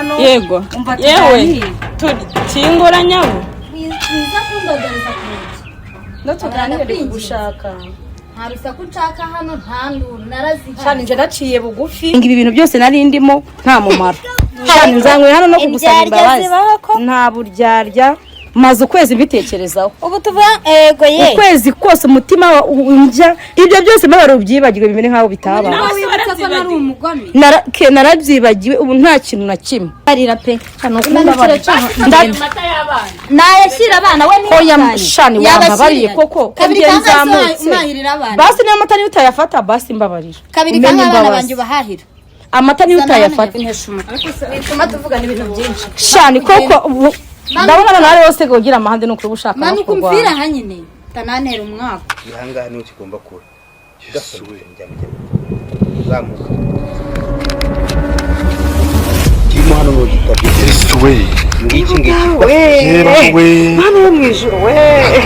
hano yego yewe kingura nyawe wiza kundogereza kuki ndatuganire kugushaka harusaku ucaka hano ntanduru naraziha cyane nje naciye bugufi ibi bintu byose nari ndimo nta mumaro cyane nzanywe hano no kugusaba imbabazi nta buryarya maze ukwezi mbitekerezaho ubu tuva ego ye ukwezi kose umutima unjya ibyo byose mbabara ubyibagirwe bimene nkaho bitaba wibutsa ko nari umugome narabyibagiwe ubu nta kintu na kimwe arira pe hano kumba nayashyira abana we ni oya shani wambabariye koko kabiri kangaze umahirira abana basi niyo amata niyo utayafata basi mbabarira kabiri kangaze abana banje bahahira amata niyo utayafata bituma tuvugana ibintu byinshi shani koko ndabona nawe wose kugira amahande no kubushaka manu kumvira hanyine tananera umwaka ihanga niyo kigomba kura gasubwe njya zamuka kirimo hano mu gitabi ngiki manu wo mwijuru we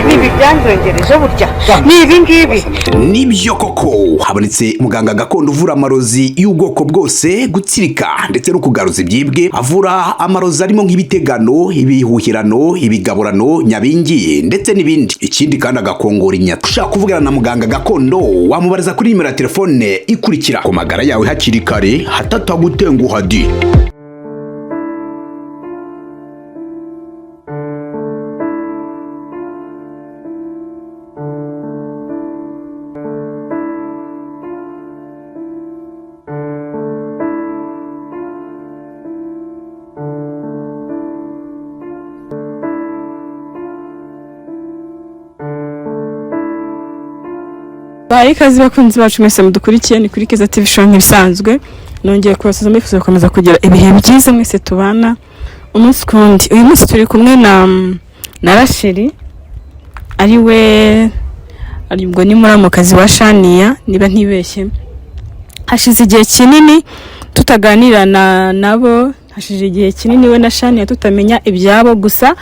nibi byanjongereje burya nibi ngibi nibyo koko habonetse muganga gakondo uvura amarozi y'ubwoko bwose gutsirika ndetse no kugaruza ibyibwe avura amarozi arimo nk'ibitegano ibihuhirano ibigaburano nyabingi ndetse n'ibindi ikindi kandi agakongora inyata ushaka kuvugana na muganga gakondo wamubariza kuri nimero ya telefone ikurikira ku magara yawe hakiri kare hatatagutenguha di Bayi kazi bakunzi bacu mwese mudukurikiye ni kuri Keza TV show nk'ibisanzwe nongeye kubasuza mwifuza gukomeza kugira ibihe byiza mwese tubana umunsi kundi uyu munsi turi kumwe na Rasheli ari we aribwo ni muramukazi wa Shania niba ntibeshye hashize igihe kinini tutaganira nabo hashize igihe kinini we na Shania tutamenya ibyabo gusa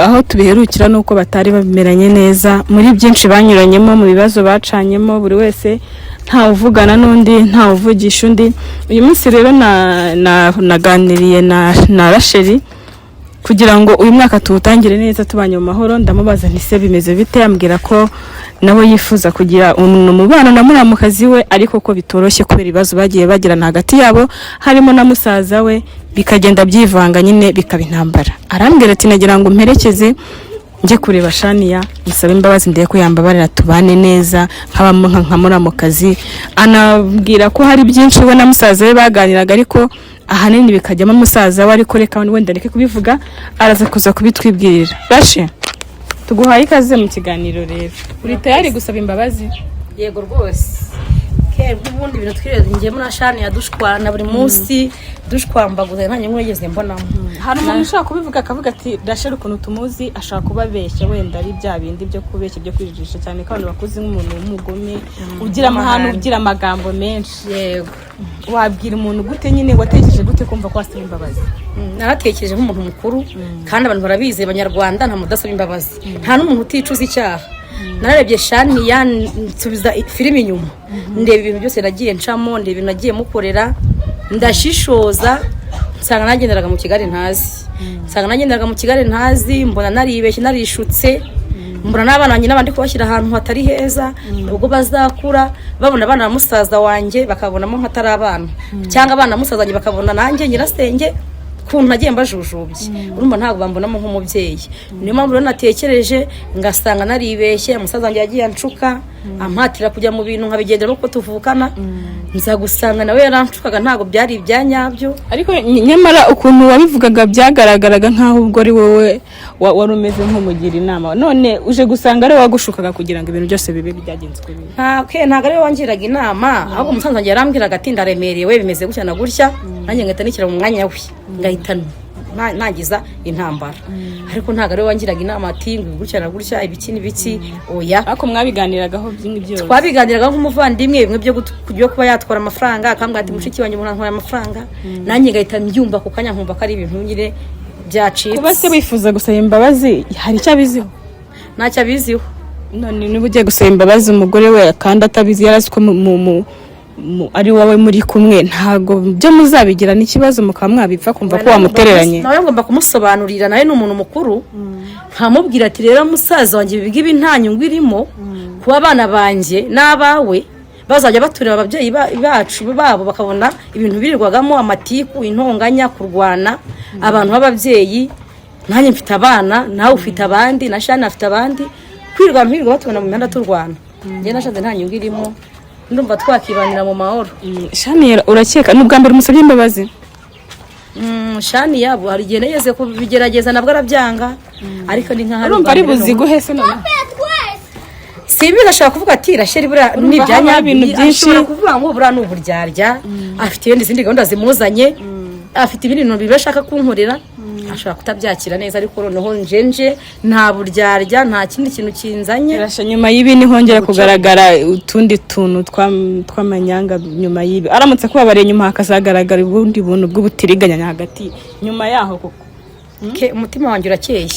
aho tubiherukira nuko batari babimeranye neza muri byinshi banyuranyemo mu bibazo bacanyemo buri wese nta uvugana n'undi nta uvugisha undi uyu munsi rero naganiriye na Rasheli kugira ngo uyu mwaka tuwutangire neza tubanye mu mahoro ndamubaza ntise bimeze bite ambwira ko nabo yifuza kugira umubano na muramukazi we ariko ko bitoroshye kubera ibibazo bagiye bagirana hagati yabo harimo na musaza we bikagenda byivanga nyine bikaba intambara arambwira ati nagira ngo mperekeze nje kureba Shania musaba imbabazi ndiye ko yambabarira tubane neza nka muramukazi anabwira ko hari byinshi we na musaza we baganiraga ariko ahanini bikajyamo musaza we ariko reka wenda reke kubivuga araza kuza kubitwibwirira Rashe tuguhaye ikaze mu kiganiro rero uri tayari gusaba imbabazi yego rwose ubundi ibintu twireze ngiye muri Shania dushwana buri munsi dushwambaguza nta nyungu yigeze mbonamo hari umuntu ushaka kubivuga akavuga ati Rasheli ukuntu tumuzi ashaka kubabeshya wenda ari bya bindi byo kubeshya byo kwijijisha cyane ko abantu bakuzi nk'umuntu w'umugome ugira amahano ugira amagambo menshi yego wabwira umuntu gute nyine watekereje gute kumva ko wasaba imbabazi naratekereje nk'umuntu mukuru kandi abantu barabizi abanyarwanda nta mudasaba imbabazi nta n'umuntu uticuza icyaha nararebye Shania nsubiza filime inyuma ndeba ibintu byose nagiye ncamo ndeba ibintu nagiye mukorera ndashishoza nsanga nagenderaga mu Kigali ntazi mbona naribeshye narishutse mbona n'abana banjye n'abandi kubashyira ahantu hatari heza ubwo bazakura babona abana musaza wanjye bakabonamo nk'atari abana cyangwa abana musaza wanjye bakabona nanjye nyirasenge kuntu nagiye mbajujubye urumva ntabwo bambonamo nk'umubyeyi niyo mpamvu rero natekereje ngasanga naribeshye umusaza wanjye yagiye anshuka ampatira kujya mu bintu nkabigendera uko tuvukana nza gusanga nawe yarancukaga ntabwo byari ibyanyabyo ariko nyamara ukuntu wabivugaga byagaragaraga nkaho ubwo ari wowe wari umeze nk'umugira inama none uje gusanga ari wagushukaga kugira ngo ibintu byose bibe byagenze uko biri ntabwo ari wangiraga inama ahubwo umusaza wanjye yarambwiraga ati ndaremerewe bimeze gutya na gutya nanjye ngahita nikira mu mwanya we ngahita nagiza intambara ariko ntabwo ari wangiraga inama ati ngo gutya na gutya ibiki n'ibiki oya ariko mwabiganiragaho byinshi byose twabiganiraga nk'umuvandimwe bimwe byo kuba yatwara amafaranga akambwira ati mushiki wanjye umuntu antwara amafaranga nanjye ngahita mbyumva ku kanya nkumva ko ari ibintu nyine byacitse kuba se wifuza gusaba imbabazi hari icyo abiziho ntacyo abiziho none niba ugiye gusaba imbabazi umugore we kandi atabizi yarazi ko ari wowe muri kumwe ntago byo muzabigira n'ikibazo mukaba mwabipfa kumva ko wamutereranye. nawe ngomba kumusobanurira, nawe ni umuntu mukuru, nkamubwira ati rero musaza wanjye bigibi nta nyungu irimo kuba abana banjye n'abawe bazajya batureba ababyeyi bacu babo bakabona ibintu birirwagamo amatiku, intonganya, kurwana abantu b'ababyeyi. Nanjye mfite abana, nawe ufite abandi, na Shani afite abandi, kwirwa batubona mu mihanda turwana. Njye nashaze nta nyungu irimo, ndumva twakibanira mu mahoro. Shani urakeka n'ubwa mbere umusabye imbabazi? Shani yabo hari igihe nageze kubigerageza nabwo arabyanga, ariko ni nka hari urumva ari buziguhe se none. Sibi nashaka kuvuga ati Rasheli bura n'ibyanya ibintu byinshi, kuvuga ngo bura n'uburyarya, afite izindi gahunda zimuzanye, afite ibintu bibashaka kunkorera, ashaka kutabyakira neza, ariko noneho njenje nta buryarya, nta kindi kintu kinzanye. Rasha nyuma y'ibi ni hongera kugaragara utundi tuntu tw'amanyanga. Nyuma y'ibi aramutse kubabare nyuma hakazagaragara ubundi buntu bw'ubutiriganya hagati nyuma yaho koko. Umutima wanjye urakeye.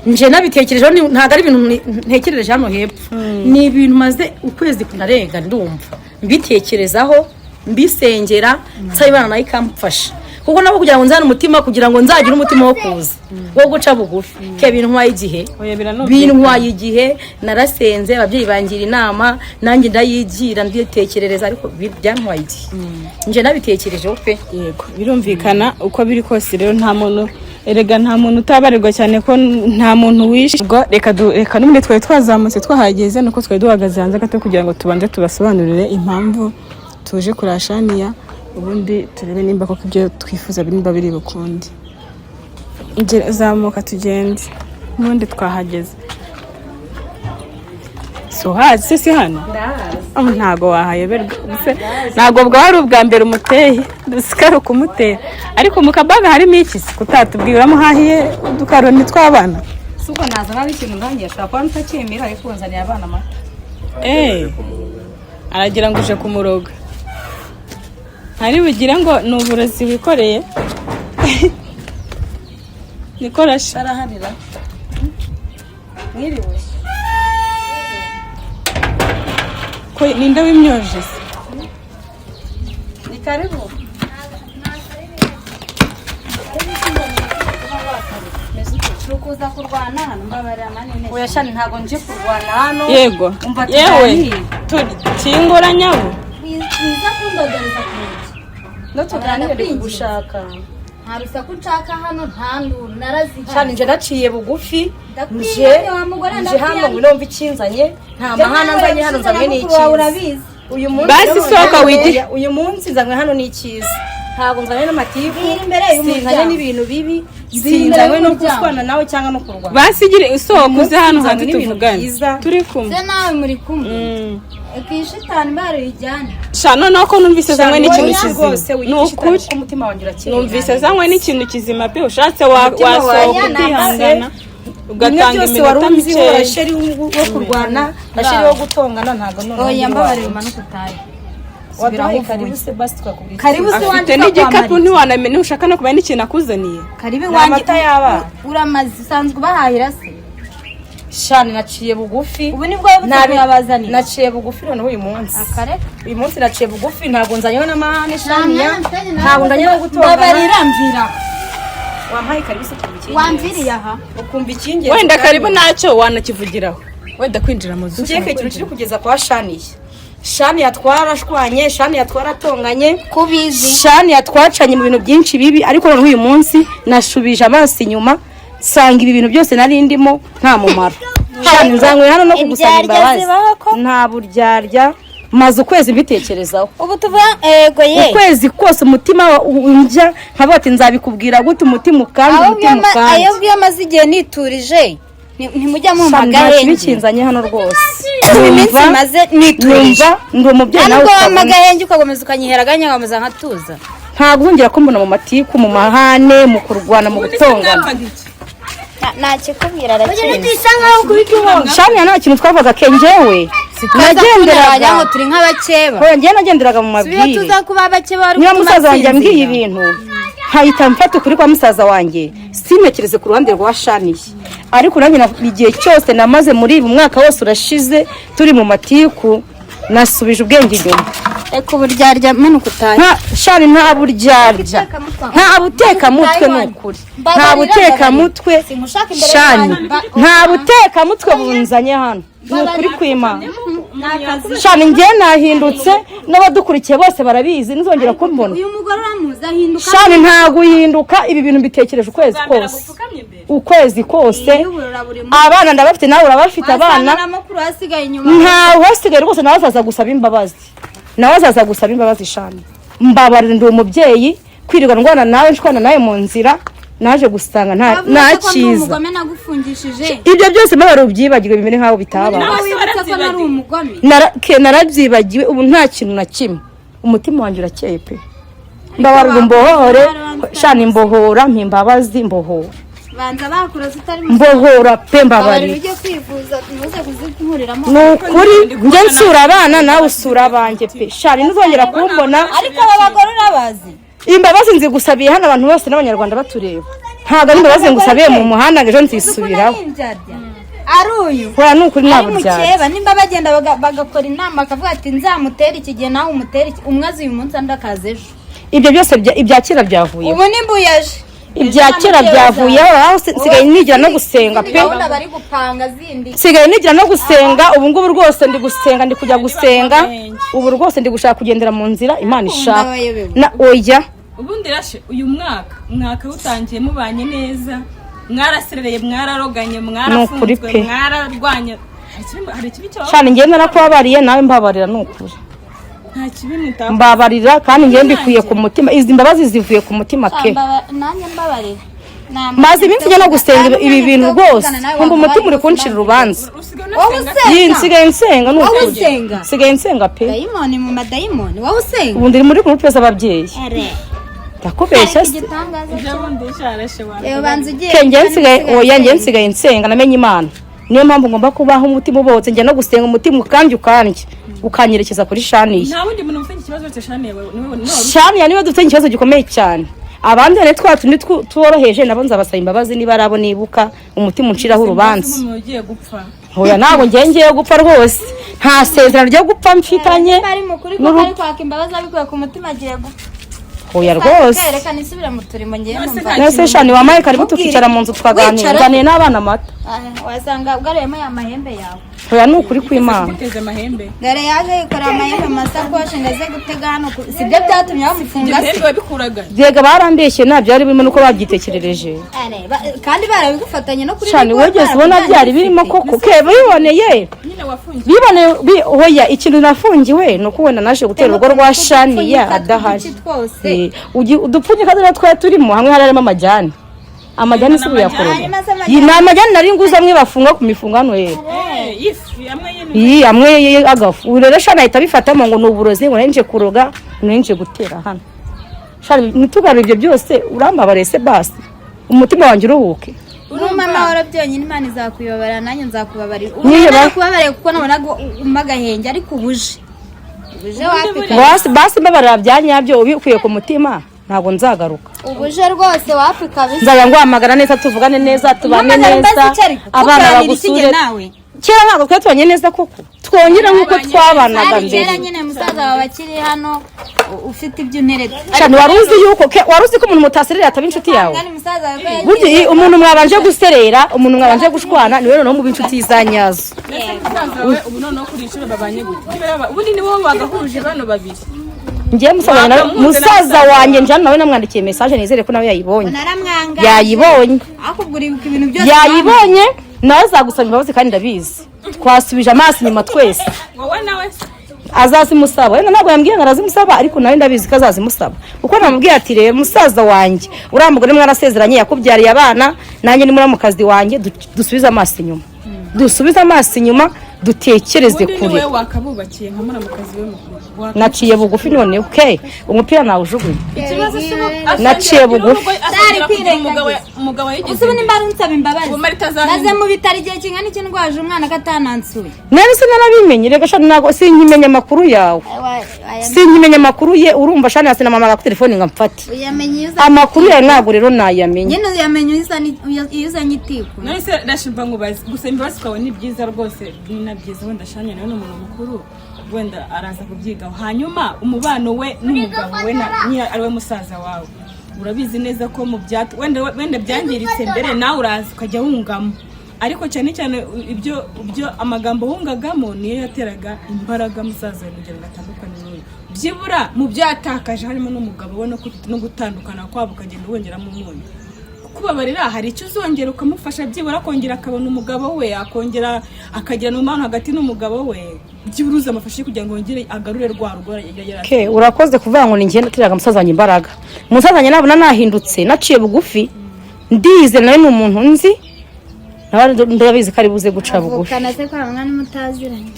Nje nabitekerejeho, ntago ari ibintu ntekerereje hano hepfo, ni ibintu maze ukwezi kunarenga ndumva mbitekerezaho, mbisengera, nsabana nayo ikamfasha, kuko nabo kugira ngo nzane umutima, kugira ngo nzagire umutima wo kuza wo guca bugufi. Ke bintwaye igihe, bintwaye igihe, narasenze, ababyeyi bangira inama, nanjye ndayigira nditekerereza, ariko byantwaye igihe. Nje nabitekerejeho pe. Yego birumvikana uko biri kose. Rero nta muntu erega nta muntu utabarirwa cyane ko nta muntu wishe. Ubwo reka n'umwe twari twazamutse twahageze nuko twari duhagaze hanze gato kugira ngo tubanze tubasobanurire impamvu tuje kurashaniya, ubundi turebe nimba koko ibyo twifuza nimba biri bukundi. Zamuka tugende, n'ubundi twahageze. So hazi si hano ntago wahayoberwa, ntago bwari ubwa mbere umuteye dusikara kumutera, ariko mu kabaga harimo iki kutatubwira muhahiye udukaroni tw'abana. Suko naza nari ikintu ndangiye ashaka kwa ntacyemera, ariko nzaniye abana mata. Aragira ngo uje kumuroga, hari bugira ngo ni uburozi wikoreye. Nikorasha arahanira mwiriwe ko ninde w'imyoje se? Ni karibu. Tukuza kurwana hano mbabara manene. Oya Shani ntago nje kurwana hano. Yego yewe kingora nyawo Biza kundogereza kuki. No tuganire kugushaka. Nta rusaku nshaka hano, nta nduru naraziha. Shani nje naciye bugufi, nje hano ngomba ikinzanye, nta mahana nzanye hano, nzanye n'iki. Uyu munsi basi soka wigi, uyu munsi nzanywe hano n'iki. Ntago nzanye n'amatiku, sinzanye n'ibintu bibi, sinzanye no kuswana nawe cyangwa no kurwana. Basigire isoko uze hano hanze tuvugane turi kumwe. Se nawe muri kumwe. Ekishitani bari ijyana. Shano nako numvise zanywe n'ikintu kizima. Nukuri umutima wanjye urakeye. Numvise zanywe n'ikintu kizima pe, ushatse wasohoka utihangana ugatanga iminota mike. Rasheli wo kurwana, Rasheli wo gutongana, ntago none. Oya mbabare manuka utaye. Waduhaye karibu se basi tukakubwira. Karibu se wanje n'igikapu ntiwanamenye ushaka no kubana ikintu akuzaniye. Karibu wanje yaba uramazi usanzwe bahahira se. Shani naciye bugufi. Ubu nibwo yabazaniye. Naciye bugufi none uyu munsi. Akare uyu munsi naciye bugufi, ntago nzanyeho n'amahane Shani, ntago ndanyeho gutongana. Babarira mvira. Wampaye karibu se kubiki. Wamviriye aha. Ukumva ikinge. Wenda karibu nacyo wanakivugiraho. Wenda kwinjira mu nzu. Ngiye kwinjira kiri kugeza kwa Shani. Shani yatwarashwanye, Shani yatwaratonganye, kubizi. Shani yatwacanye mu bintu byinshi bibi, ariko none uyu munsi nashubije amaso inyuma, sanga ibi bintu byose nari ndimo nta mumaro. Shani nzanywe hano no kugusaba imbabazi. Nta buryarya, maze ukwezi mbitekerezaho. Ubu tuva ego ye. Ukwezi kose umutima unjya nkaba ati nzabikubwira gute, umutima ukanga, umutima ukanga. Ayo byo amaze igihe niturije. Ntimujya mu magahenge bikinzanye hano rwose. Iminsi maze niturije. Ndi umubyeyi nawe ukabona amagahenge ukagomeza ukanyihera ganya ngameza nkatuza. Ntabwo wongera ko mbona mu matiku, mu mahane, mu kurwana, mu gutongana. Nakikubwira arakizi. Shani nta kintu twavuga kenjewe. Nagenderaga ngo turi nk'abakeba. Hoya ngiye nagenderaga mu mabwire. Siyo tuza kuba abakeba ari niyo musaza wanjye ambwiye ibintu. Hayita mfata ukuri kwa musaza wanjye. Sinekereze ku ruhande rwa Shani. Ariko nanjye igihe cyose namaze muri uyu mwaka wose urashize turi mu matiku, nasubije ubwenge inyuma. eko buryarya menuka utaye shani nta buryarya nta buteka mutwe n'ukuri nta buteka mutwe shani nta buteka mutwe bunzanye hano n'ukuri kw'Imana shani njye nahindutse n'abadukurikiye bose barabizi nizongera kumbona uyu mugore uramuza ahinduka shani nta guhinduka ibi bintu bitekereje ukwezi kose abana ndabafite nawe urabafite abana nta wasigaye rwose nawe azaza gusaba imbabazi shani mbabarira ndi umubyeyi kwirirwa ndwana nawe nshwana nawe mu nzira naje gusanga nta cyiza ibyo byose mbabara ubyibagirwe bimere nk'aho bitaba narabyibagiwe ubu nta kintu na kimwe umutima wanjye urakeye pe mbabarira mbohore shani mbohora mpimbabazi mbohora mbohora pe mbabarira nukuri njye nsura abana nawe usura abanjye pe shani nuzongera kumbona ariko aba bagore urabazi imbabazi nzi gusabiye hano abantu bose n'abanyarwanda batureba ntabwo ari imbabazi ngusabiye mu muhanda ejo nzisubiraho ari uyu hora nukuri ntabwo byari nimba bagenda bagakora inama akavuga ati nzamutera iki gihe nawe umutera iki umwe azi uyu munsi andi akaza ejo ibyo byose ibya kera byavuye ubu nimbuyaje ibya kera byavuyeho aho nsigaye nigira no gusenga pe nsigaye nigira no gusenga ubu ngubu rwose ndi gusenga ndi kujya gusenga ubu rwose ndi gushaka kugendera mu nzira Imana ishaka na oya ubundi rashe uyu mwaka utangiye mubanye neza mwaraserereye mwararoganye mwarafunzwe mwararwanye hari ikibi cyo cyane ngenda nakwabariye nawe mbabarira nukuri nta kibi mutavuga mbabarira kandi ngiye mbikuye ku mutima izi mbabazi zivuye ku mutima ke nanjye mbabarira maze iminsi njya no gusenga ibi bintu rwose nkumva umutima uri kunshira urubanza nsigaye nsenga nukuri nsigaye nsenga pe dayimoni mu madayimoni wowe usenga ubu ndi muri groupe z'ababyeyi ndakubeshya se njye nsigaye nsenga namenye Imana niyo mpamvu ngomba kubaho umutima ubotse njya no gusenga umutima ukanje ukanyerekeza kuri shaniye nta wundi muntu ufite ikibazo cyo shaniye niwe dufite ikibazo gikomeye cyane abandi ne twatundi tworoheje nabo nzabasaba imbabazi niba arabo nibuka umutima unciraho urubanza hoya ntabwo ngiye gupfa rwose nta sezerano ryo gupfa mfitanye bari mukuri ko ari kwaka imbabazi abikuye ku mutima agiye gupfa hoya rwose reka nisubire mu turimo ngiye numva nese shani wamaye karibu tukicara mu nzu twaganira nganiye n'abana amata wasanga ugareyemo ya mahembe yawe hoya nukuri kw'Imana gare yaje yikora amahembe masakoshi ngaze gutega hano sibyo byatumye bamufunga byega barambeshye nabyo ari birimo nuko babyitekerereje kandi barabigufatanye no kuri shani wegeze ubona byari birimo koko ke biboneye hoya ikintu nafungiwe nuko wenda naje gutera urugo rwa shani ya adahari udupfunyika dore twa turimo hamwe harimo amajyane si buyakoroga ni amajyane nari nguza amwe bafunga ku mifungo hano amwe agafu rero shana ahita bifatamo ngo nuburozi ngo nje kuroga nje gutera hano shana nitugarura ibyo byose urambabare se basi umutima wanjye uruhuke mama warabyonyine Imana izakuyobara nanjye nzakubabarira ubu kubabarira kuko nabonaga umagahenge ariko ubuje basi mbabarira byanyabyo ubikuye ku mutima ntabwo nzagaruka ubuje rwose wapika bise nzaya nguhamagara neza tuvugane neza tubane neza abana bagusure kera ntabwo twatubanye neza koko twongera nk'uko twabanaga mbere kera nyine musaza wawe akiri hano ufite ibyo untereta cyane wari uzi ko umuntu mutaserera ataba inshuti yawe burya umuntu mwabanje guserera umuntu mwabanje gushwana niwe noneho mu inshuti zanyazo ubu noneho kuri inshuro babanye gute ubundi nibo bagahuje bano babiri ngiye musaza wanjye njana nawe namwandikiye message nizere ko nawe yayibonye yayibonye nawe azagusaba imbabazi kandi ndabizi twasubije amaso inyuma twese wowe nawe azazimusaba wenda ntabwo yambwiye ngo arazimusaba ariko nawe ndabizi ko azazimusaba kuko namubwiye ati rero musaza wanjye uriya mugore mwarasezeranye yakubyariye abana nanjye ni muri mu kazi wanjye dusubize amaso inyuma dutekereze kure naciye bugufi noneho umupira nawujugunye naciye bugufi ubu nimba nsaba imbabazi naze mu bitaro igihe kingana iki ndwaje umwana katanansuye nari sinarabimenye rega shana nago sinkimenya amakuru yawe sinkimenya amakuru ye urumva shana yasina mama ku telefone ngamfate amakuru yawe ntabwo rero nayamenye nyine yamenye uzanye itiku nese ndashimba ngubazi gusa imbabazi kwawe ni byiza rwose ni nabyiza wenda shanya nawe n'umuntu mukuru wenda araza kubyigaho. Hanyuma umubano we n'umugabo we ari we musaza wawe, urabizi neza ko mu wenda byangiritse mbere, nawe uraza ukajya wungamo, ariko cyane cyane ibyo amagambo wungagamo niyo yateraga imbaraga musaza we kugira ngo atandukane n'uyu. Byibura mu byatakaje harimo n'umugabo we no gutandukana kwabo, ukagenda wongeramo umunyu. Kubabarira hari icyo uzongera ukamufasha, byibura akongera akabona umugabo we, akongera akagira n'umubano hagati n'umugabo we, byibura uzamufashe kugira ngo yongere agarure rwa rugo yari. Urakoze kuvuga ngo ningenda tiraga musaza wanjye imbaraga. Musaza wanjye nabona nahindutse, naciye bugufi, ndize nawe ni umuntu nzi, ndabizi ko ari buze guca bugufi. Kana se kwa mwana mutaziranye.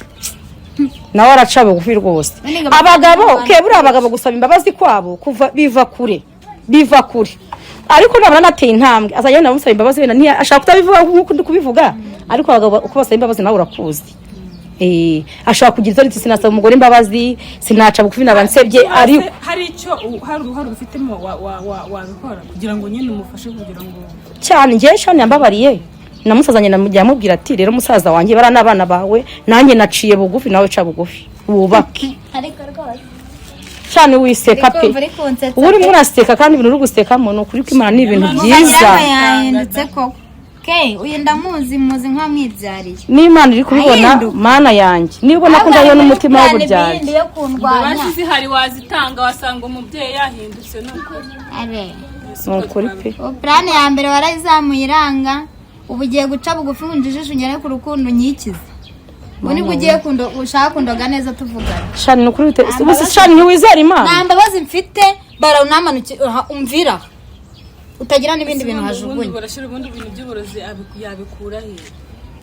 Nawe araca bugufi rwose. Abagabo buriya abagabo gusaba imbabazi kwabo kuva biva kure. Ariko nabona nateye intambwe azagenda namusaba imbabazi, wenda ntiya ashaka kutabivuga nkuko ndi kubivuga, ariko abagabo uko basaba imbabazi nawe urakuzi. Ashaka kugira ati sinasaba umugore imbabazi, sinaca bugufi nabansebye, ariko hari icyo hari uruhare ufitemo wabikora kugira ngo nyine umufashe kugira ngo cyane. Ngiye shani yambabariye namusazanye namubwira ati rero musaza wanjye bara n'abana bawe, nanjye naciye bugufi nawe ca bugufi wubake. Ariko rwose cyane wiseka pe, uri muraseka kandi ibintu uri gusekamo ni ukuri ko Imana ni ibintu byiza. Yahindutse koko. Uyu ndamuzi nka mwibyariye. N'Imana iri kubibona mana yanjye, nibona ko ndayo n'umutima w'uburyari. Imbabazi zihari wazitanga, wasanga umubyeyi yahindutse n'ukuri pe. Plan ya mbere warayizamuye iranga, ubu ugiye guca bugufi unjijisha unyere ku rukundo nyikize. Buni bugiye ushaka kundoga neza tuvugana. Shani n'ukuri ubu shani ntiwizera Imana. Nta mbabazi mfite, barawunamanuke umvira. Utagira n'ibindi bintu hajugunye. Barashira ubundi bintu by'uburozi yabikura he?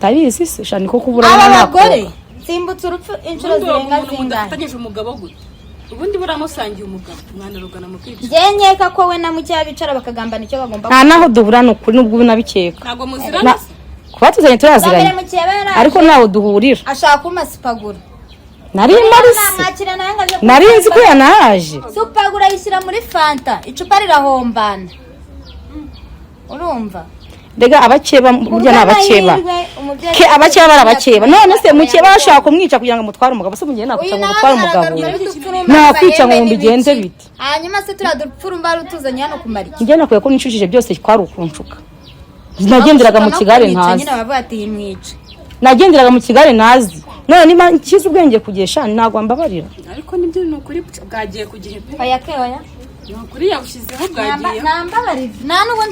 Tabizi se shani ko kubura n'abagore. Simbutse urupfu inshuro zirenga zingahe. Atageje umugabo gute? Ubundi buramusangiye umugabo, mwana rugana mu kwica. Ngenyeka ko we na mucya bicara bakagambana icyo bagomba. Nta naho duhura n'ukuri nubwo nabikeka. Ntago muzirana. Kuba tuzanye turaziranye, ariko naho duhurira. Ashaka kumasipagura. Nari nzi ko yanaje. Supagura yishyira muri fanta, icupa rirahombana. Urumva? Dega abakeba burya nabakeba. Abakeba barabakeba. None se mukeba ashaka kumwica kugira ngo mutware umugabo, se mugiye nakuca ngo mutware umugabo. Nakwica ngo mbigenze biti. Hanyuma se turadupfurumba rutuzanye hano kumari. Ngiye nakuye ko nicujije byose kwari ukunshuka. Nagenderaga mu Kigali ntazi. Nagenderaga mu Kigali nazi. None nima kiza ubwenge kugesha ntago mbabarira. Ariko nibyo ni ukuri bwagiye kugihe pe. Oya. Nukuri yabushizeho bwagiye. Nambabarira. Nanugo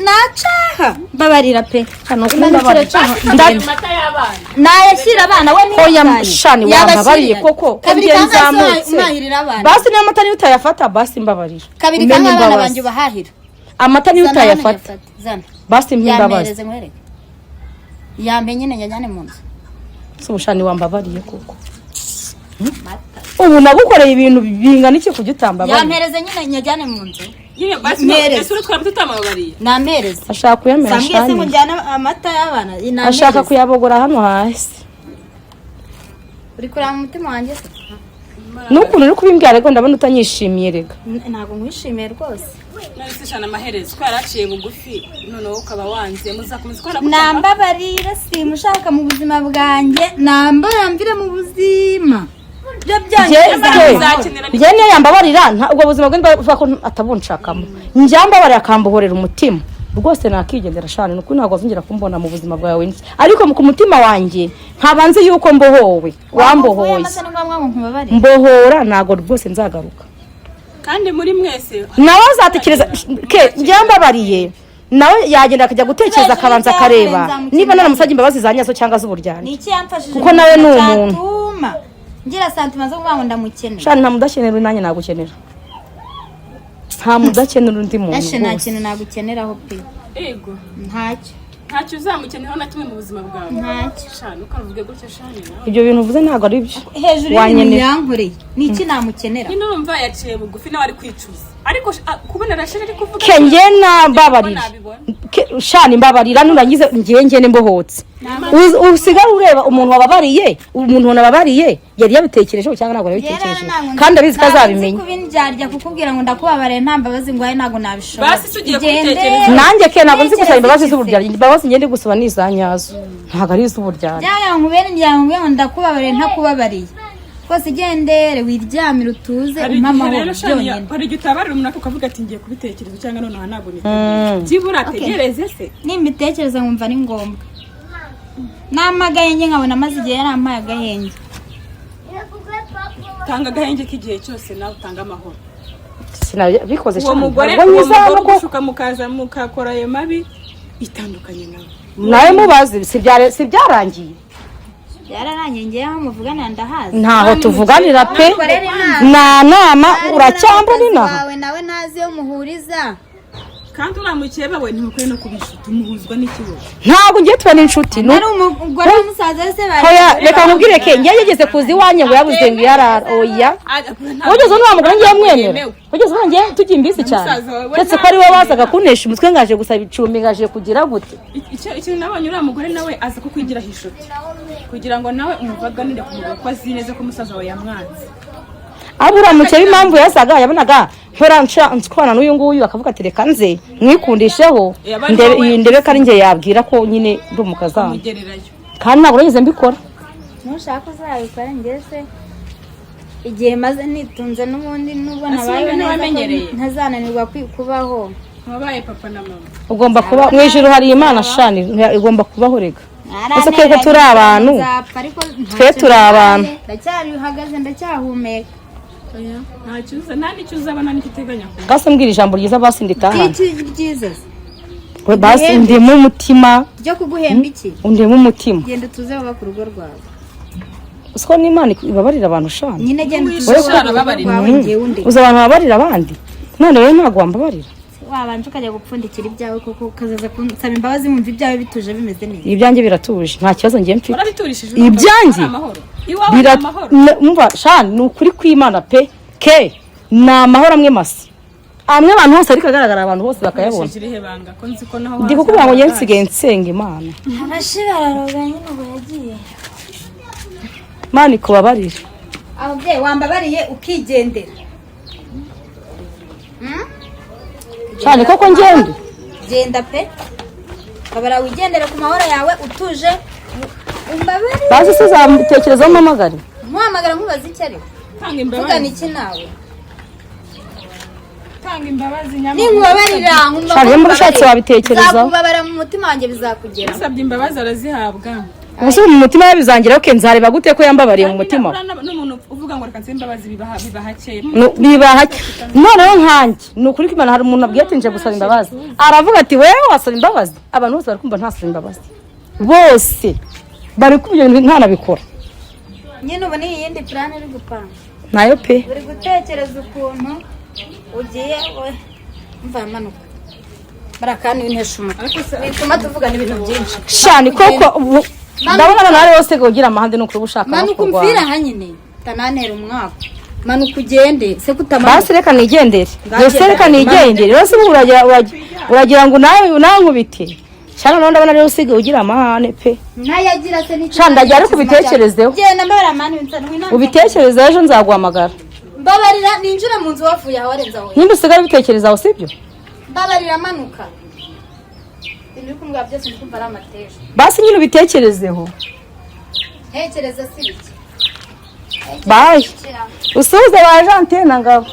nacaha. Mbabarira pe. Hano kumbabarira. Mata y'abana. Nayashyira abana we ni. Oya shani wambabariye koko. Kabiri kanzamutse. Basi ni amata niyo utayafata basi mbabarira. Kabiri kanzabana banje bahahira. Amata niyo utayafata. Basi mbimbabaza. Yambe nyine njyane mu nzu. Subushani wambabariye koko. Ubu nagukoreye ibintu bingana iki kugitamba bari. Yampereze nyine njyane mu nzu. Yine basi ese twari tutamabariye. Nampereze. Ashaka kuyamera shani. Sambye se ngo njyana amata y'abana. Ashaka kuyabogora hano hasi. Uri kurama umutima wanjye se? Nukuntu uri kubimbwira rego ndabona utanyishimiye rega. Ntago nkwishimiye rwose. Nari shana amaherezo ko yaraciye bugufi none ukaba wanze muzakomeza ko nambabarira simushaka mu buzima bwanjye nambaramvira mu buzima byo byanjye niyo yambabarira ubwo buzima bwe bavuga ko atabunshakamo njyambabarira akambohorera umutima rwose nakigendera shana nuko ntago azongera kumbona mu buzima bwawe ariko ku mutima wanjye ntabanze yuko mbohowe wambohoye mbohora ntago rwose nzagaruka kandi muri mwese nawe azatekereza ke njyambabariye nawe yagenda akajya gutekereza akabanza akareba niba naramusabye imbabazi za nyazo cyangwa z'uburyane niki yamfashije kuko nawe ni umuntu ngira santima zo kuvuga ngo ndamukenera shana ntamudakenera nanjye nagukenera nta mudakenera undi muntu nashe nta kintu nagukeneraho pe ego ntacyo uzamukeneraho na kimwe mu buzima bwawe ntacyo shana ukavuge gutyo shana ibyo bintu uvuze ntago ari byo hejuru y'ibintu yankoreye niki namukenera nyine urumva yaciye bugufi nawe ari kwicuza ariko kubona rashira ari kuvuga kenge nababarira shana imbabarira nurangize ngenge mbohotse usigara ureba umuntu wababariye umuntu wanababariye yari yabitekereje cyangwa ntago yabitekereje kandi abizi ko azabimenya kubindyarya kukubwira ngo ndakubabare nta mbabazi ngo ayi ntago nabishobora basi tugiye kubitekereza nanjye ke ntago nzi gusaba imbabazi z'uburyarya imbabazi ngende gusaba nizanyazo ntabwo ari iz'uburyarya byaba nkubere njyango ngo ndakubabariye ntakubabariye rwose igendere wiryamire utuze umpa amahoro byonyine. hari igihe utabarira umuntu ukavuga ati ngiye kubitekereza cyangwa noneho ntabwo niteguye byibura ategereze se nimbitekereza nkumva ari ngombwa n'amagahenge nkabona amaze igihe yarampaye agahenge. tanga agahenge k'igihe cyose nawe utanga amahoro. sinabikoze uwo mugore ugushuka mukaza mukakora ayo mabi itandukanye nawe mubazi si byarangiye byararangiye ngeyeho muvugana ndahazi ntaho tuvuganira pe nta nama uracyambona inaha nawe ntazi yo muhuriza kandi uramukiye bawe ntimukwiye no kubishuta umuhuzwa n'ikibazo ntabwo ngiye tubona inshuti ari umugore w'umusaza wese reka nkubwire ke ngiye yigeze kuza iwanjye ngo yabuze ngo yarara oya wageze n'uwa mugore ngiye mwemera wageze n'uwa ngiye tujya imbisi cyane ndetse ko ari we wazaga kunesha umutwe ngaje gusaba icumbi ngaje kugira gute ikintu nabonye uriya mugore nawe aza kukwigiraho inshuti kugira ngo nawe umuvaganire ku mugabo ko azi neza ko umusaza wawe yamwanze aburamutse b'impamvu yasaga yabonaga nkora nshwana n'uyu nguyu akavuga ati reka nze mwikundisheho ndebe ko ari njye yabwira ko nyine ndi umukazana kandi ntabwo nigeze mbikora. ntushaka uzabikora ngeze igihe maze nitunze n'ubundi nubona abaye neza ntazananirwa kubaho. wabaye papa na mama ugomba kuba mu ijuru hari Imana shani igomba kubaho rega ese ko turi abantu twe turi abantu ndacyahagaze ndacyahumeka nta nicyo uzabona n'ikiteganya kuba gase mbwira ijambo ryiza basi nditahana ryiza we basi ndimo umutima ryo kuguhemba iki ndimo umutima genda tuze baba ku rugo rwawe usko n'Imana ibabarira abantu shana nyine genda tuze babarira uza abantu babarira abandi none wewe ntabwo wambabarira wabanje ukajya gupfundikira ibyawe kuko ukazaza kunsaba imbabazi wumva ibyawe bituje bimeze neza. Ibyanjye biratuje nta kibazo ngiye mfite. Urabiturishije ibyanjye umva shani ni ukuri kw'Imana pe ke ni amahoro amwe masi amwe abantu bose ariko agaragara abantu bose bakayabona. Ndi kukubwira ngo njye nsigaye nsenga Imana. Abashiraroga nyine ubu yagiye Mani kubabarira ababyeyi wambabariye ukigendera. Cyane koko ngende genda pe babara wigendera ku mahoro yawe utuje umbabari bazi se zamutekerezaho mpamagare muhamagara nkubaza icyo ari tanga imbabazi vuga niki nawe tanga imbabazi nyamara ninkubabarira nkumva muri ushatse wabitekerezaho zakubabara mu mutima wanjye bizakugera usabye imbabazi arazihabwa ubuse mu mutima we bizangira ko nzareba gute ko yambabariye mu mutima n'umuntu uvuga ngo reka nse imbabazi bibahakeye noneho nkanjye ni ukuri ko Imana hari umuntu abwiye ati nje gusaba imbabazi aravuga ati wewe wasaba imbabazi abantu bose bari kumva ntasaba imbabazi bose bari kubyo ntanabikora nyine ubu ni iyindi plan iri gupanga nayo pe uri gutekereza ukuntu ugiye mva manuka barakani wintesha umutwe bituma tuvugana ibintu byinshi shani koko ndabona abantu bari bose kugira amahande no kubushaka manuka umfira hanyine tananera umwaka manuka ugende se kutamana basi reka nigendere yose reka nigendere bose uragira ngo nawe nkubite cyane none ndabona rero usigaye ugira amahane pe nayagira se n'iki cyane ndajya kubitekerezeho genda mbabara mani winsana ubitekereza ejo nzaguhamagara mbabarira ninjira mu nzu wavuye aho warenza aho ninde usigara bitekerezaho sibyo mbabarira manuka ndi kumubwira byose ndi kumva ari amatesha basi nyine ubitekerezeho ntekereza si biki bye usuhuze ba Jean Tena ngabo